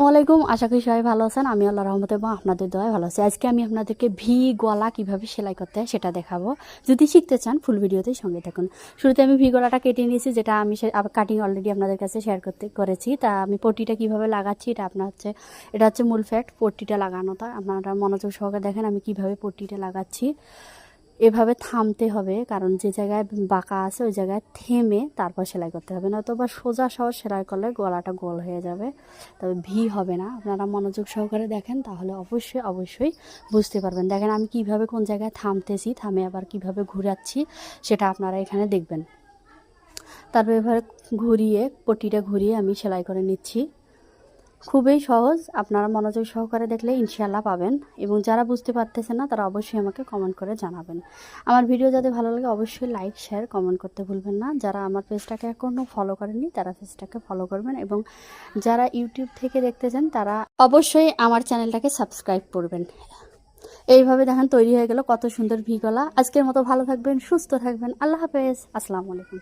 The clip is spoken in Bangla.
আসসালামাইকুম, আশা করি সবাই ভালো আছেন। আমি আল্লাহর রহমতে এবং আপনাদের দোয়ায় ভালো আছি। আজকে আমি আপনাদেরকে ভি গলা কিভাবে সেলাই করতে হয় সেটা দেখাবো। যদি শিখতে চান ফুল ভিডিওতেই সঙ্গে থাকুন। শুরুতে আমি ভি গলাটা কেটে নিয়েছি, যেটা আমি কাটিং অলরেডি আপনাদের কাছে শেয়ার করেছি। তা আমি পট্টিটা কিভাবে লাগাচ্ছি এটা হচ্ছে মূল ফ্যাক্ট, পট্টিটা লাগানোটা। আপনারা মনোযোগ সহকারে দেখেন আমি কিভাবে পট্টিটা লাগাচ্ছি। এভাবে থামতে হবে, কারণ যে জায়গায় বাঁকা আছে ওই জায়গায় থেমে তারপর সেলাই করতে হবে, নয়তো বা সোজা সহজ সেলাই করলে গলাটা গোল হয়ে যাবে, তবে ভি হবে না। আপনারা মনোযোগ সহকারে দেখেন, তাহলে অবশ্যই বুঝতে পারবেন। দেখেন আমি কিভাবে কোন জায়গায় থামতেছি, থামে আবার কিভাবে ঘুরাচ্ছি সেটা আপনারা এখানে দেখবেন। তারপর এভাবে পট্টিটা ঘুরিয়ে আমি সেলাই করে নিচ্ছি। খুবই সহজ, আপনারা মনোযোগ সহকারে দেখলে ইনশাআল্লাহ পাবেন। এবং যারা বুঝতে পারতেছেন না তারা অবশ্যই আমাকে কমেন্ট করে জানাবেন। আমার ভিডিও যাতে ভালো লাগে অবশ্যই লাইক শেয়ার কমেন্ট করতে ভুলবেন না। যারা আমার পেজটাকে এখনও ফলো করেননি তারা পেজটাকে ফলো করবেন, এবং যারা ইউটিউব থেকে দেখতেছেন তারা অবশ্যই আমার চ্যানেলটাকে সাবস্ক্রাইব করবেন। এইভাবে দেখেন তৈরি হয়ে গেল কত সুন্দর ভি গলা। আজকের মতো ভালো থাকবেন, সুস্থ থাকবেন। আল্লাহ হাফেজ, আসসালামু আলাইকুম।